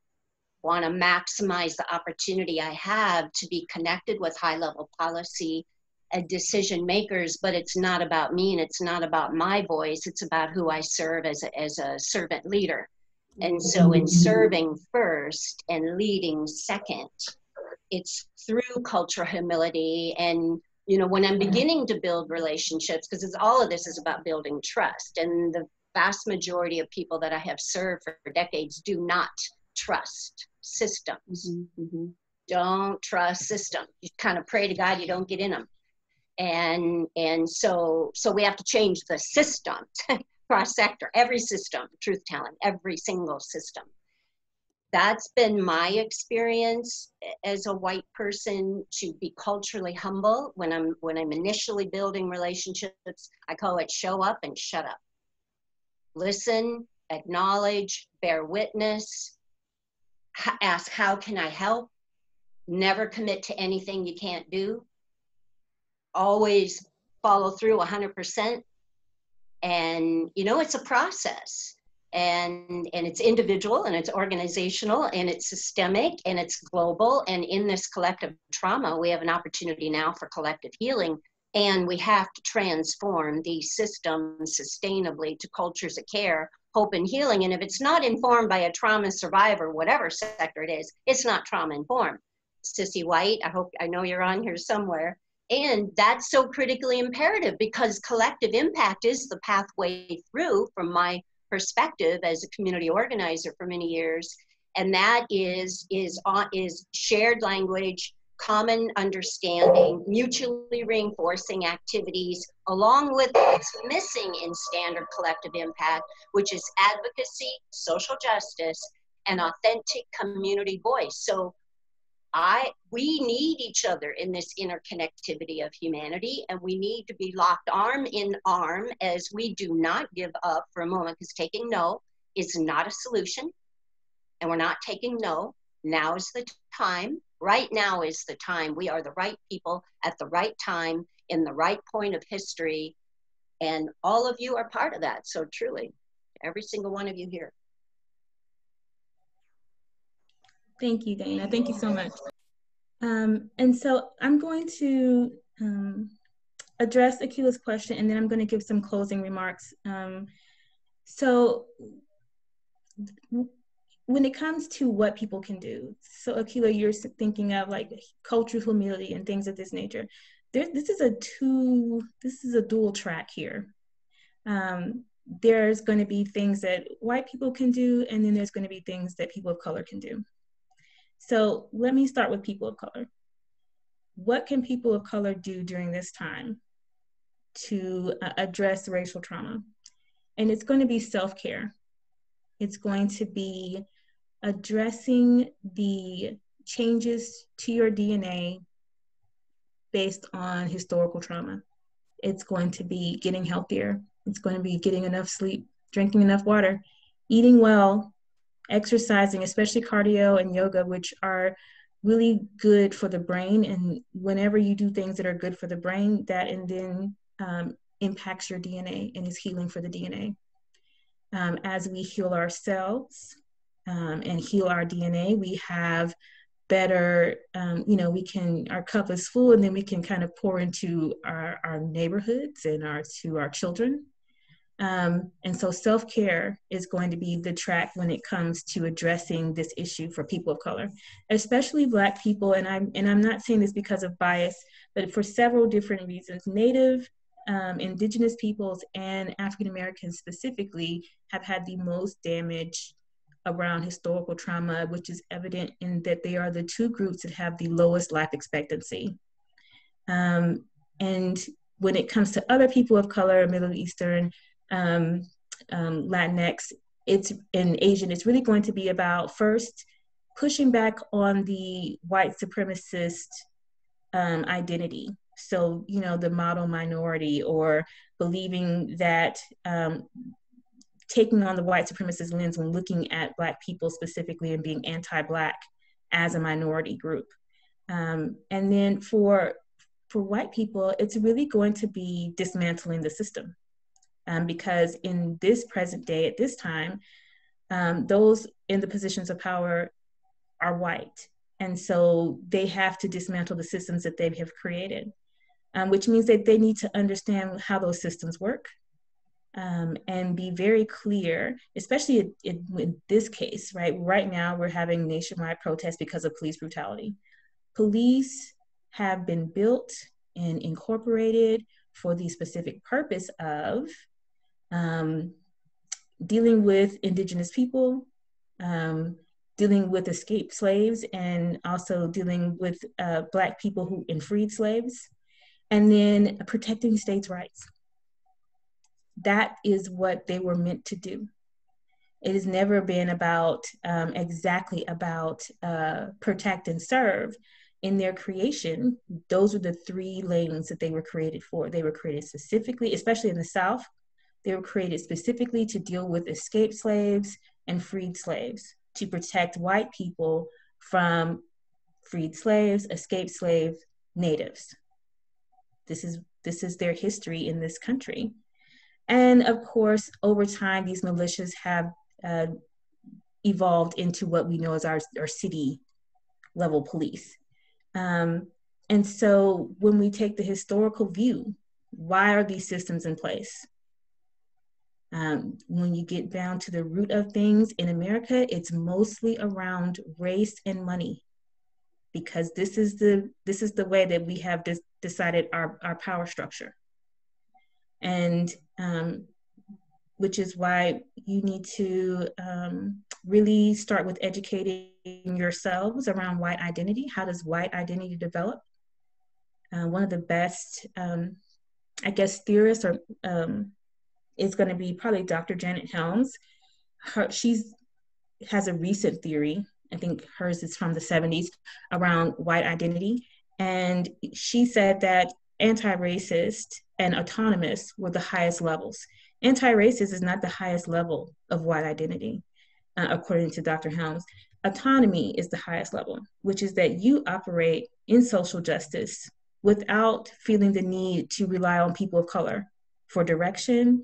want to maximize the opportunity I have to be connected with high-level policy and decision makers, but it's not about me and it's not about my voice. It's about who I serve as a servant leader. And so in serving first and leading second, it's through cultural humility. And, you know, when I'm beginning to build relationships, because all of this is about building trust, and the vast majority of people that I have served for decades do not trust systems. Don't trust systems. You kind of pray to God you don't get in them. And so we have to change the system for our sector, every system, truth telling, every single system. That's been my experience as a white person, to be culturally humble when I'm initially building relationships. I call it show up and shut up. Listen, acknowledge, bear witness, ask how can I help? Never commit to anything you can't do. Always follow through 100%. And, you know, it's a process. And it's individual and it's organizational and it's systemic and it's global. And in this collective trauma, we have an opportunity now for collective healing. And we have to transform these systems sustainably to cultures of care, hope, and healing. And if it's not informed by a trauma survivor, whatever sector it is, it's not trauma informed. Sissy White, I know you're on here somewhere. And that's so critically imperative, because collective impact is the pathway through, from my perspective as a community organizer for many years. And that is shared language, common understanding, mutually reinforcing activities, along with what's missing in standard collective impact, which is advocacy, social justice, and authentic community voice. So we need each other in this interconnectivity of humanity, and we need to be locked arm in arm as we do not give up for a moment, because taking no is not a solution, and we're not taking no. Now is the time. Right now is the time. We are the right people at the right time in the right point of history, and all of you are part of that. So truly, every single one of you here. Thank you, Dana. Thank you so much. And so I'm going to address Akila's question, and then I'm going to give some closing remarks. So when it comes to what people can do, so Akila, you're thinking of like cultural humility and things of this nature. This is a dual track here. There's going to be things that white people can do, and then there's going to be things that people of color can do. So let me start with people of color. What can people of color do during this time to address racial trauma? And it's going to be self-care. It's going to be addressing the changes to your DNA based on historical trauma. It's going to be getting healthier. It's going to be getting enough sleep, drinking enough water, eating well, exercising, especially cardio and yoga, which are really good for the brain. And whenever you do things that are good for the brain, that and then impacts your DNA and is healing for the DNA. As we heal ourselves and heal our DNA, we have better, our cup is full, and then we can kind of pour into our neighborhoods and to our children. And so self-care is going to be the track when it comes to addressing this issue for people of color, especially Black people. And I'm not saying this because of bias, but for several different reasons. Native, Indigenous peoples, and African Americans specifically have had the most damage around historical trauma, which is evident in that they are the two groups that have the lowest life expectancy. And when it comes to other people of color, Middle Eastern, Latinx, and Asian, it's really going to be about first pushing back on the white supremacist identity. So, the model minority, or believing that taking on the white supremacist lens when looking at Black people specifically and being anti-Black as a minority group. And then for white people, it's really going to be dismantling the system. Because in this present day, at this time, those in the positions of power are white. And so they have to dismantle the systems that they have created, which means that they need to understand how those systems work, and be very clear, especially in this case, right? Right now, we're having nationwide protests because of police brutality. Police have been built and incorporated for the specific purpose of dealing with Indigenous people, dealing with escaped slaves, and also dealing with Black people and freed slaves, and then protecting states' rights. That is what they were meant to do. It has never been about exactly about protect and serve. In their creation, those were the three lanes that they were created for. They were created specifically, especially in the South, they were created specifically to deal with escaped slaves and freed slaves, to protect white people from freed slaves, escaped slaves, natives. This is their history in this country. And of course, over time, these militias have evolved into what we know as our city level police. And so when we take the historical view, why are these systems in place? When you get down to the root of things in America, it's mostly around race and money, because this is the way that we have decided our power structure. And which is why you need to really start with educating yourselves around white identity. How does white identity develop? One of the best, theorists is going to be probably Dr. Janet Helms. She has a recent theory, I think hers is from the 70s, around white identity. And she said that anti-racist and autonomous were the highest levels. Anti-racist is not the highest level of white identity, according to Dr. Helms. Autonomy is the highest level, which is that you operate in social justice without feeling the need to rely on people of color for direction,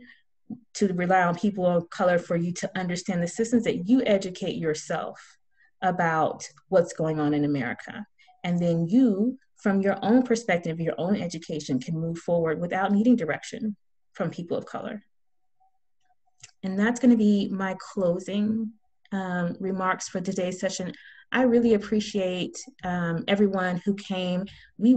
to rely on people of color for you to understand the systems, that you educate yourself about what's going on in America. And then you, from your own perspective, your own education, can move forward without needing direction from people of color. And that's going to be my closing remarks for today's session. I really appreciate everyone who came. We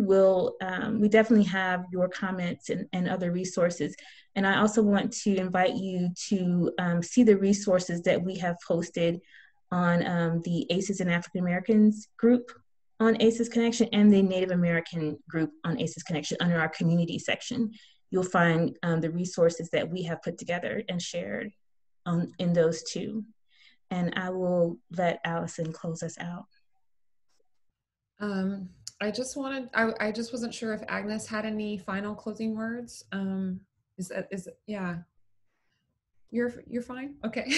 definitely have your comments and other resources. And I also want to invite you to see the resources that we have posted on the ACEs and African Americans group on ACEs Connection, and the Native American group on ACEs Connection under our community section. You'll find the resources that we have put together and shared in those two. And I will let Allison close us out. I just wasn't sure if Agnes had any final closing words. Yeah. You're fine? Okay.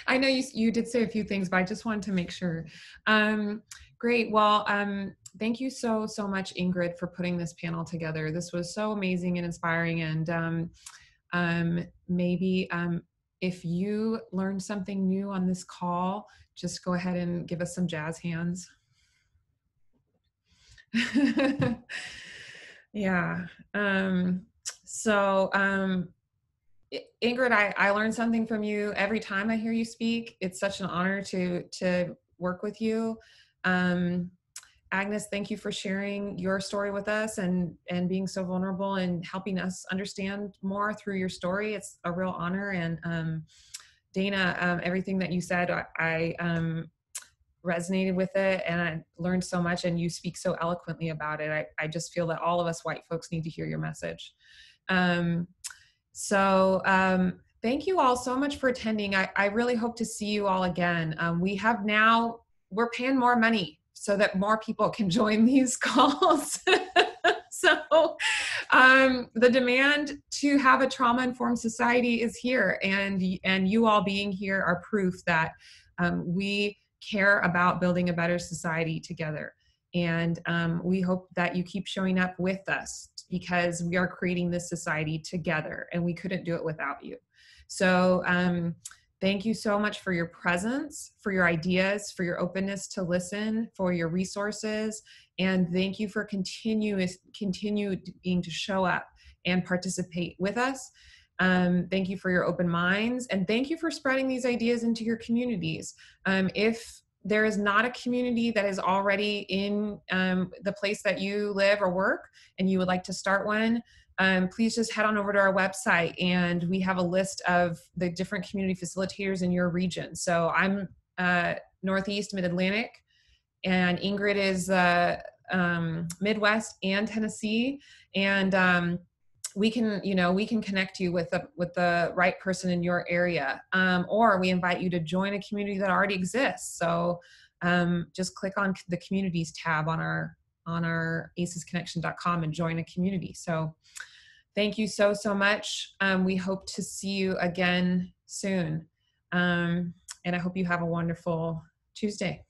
I know you did say a few things, but I just wanted to make sure. Great. Well, thank you so much, Ingrid, for putting this panel together. This was so amazing and inspiring. And maybe if you learned something new on this call, just go ahead and give us some jazz hands. Yeah. Ingrid, I learned something from you every time I hear you speak. It's such an honor to work with you. Agnes, thank you for sharing your story with us and being so vulnerable and helping us understand more through your story. It's a real honor. And Dana, everything that you said, I resonated with it, and I learned so much, and you speak so eloquently about it. I just feel that all of us white folks need to hear your message. Thank you all so much for attending. I really hope to see you all again. We're paying more money so that more people can join these calls. So the demand to have a trauma-informed society is here, and you all being here are proof that we care about building a better society together. And we hope that you keep showing up with us, because we are creating this society together, and we couldn't do it without you. So thank you so much for your presence, for your ideas, for your openness to listen, for your resources, and thank you for continuing to show up and participate with us. Thank you for your open minds, and thank you for spreading these ideas into your communities. If there is not a community that is already in the place that you live or work, and you would like to start one, please just head on over to our website, and we have a list of the different community facilitators in your region. So I'm Northeast Mid-Atlantic, and Ingrid is Midwest and Tennessee, and we can connect you with the right person in your area, or we invite you to join a community that already exists. So just click on the communities tab on our acesconnection.com and join a community. So thank you so much. We hope to see you again soon, and I hope you have a wonderful Tuesday.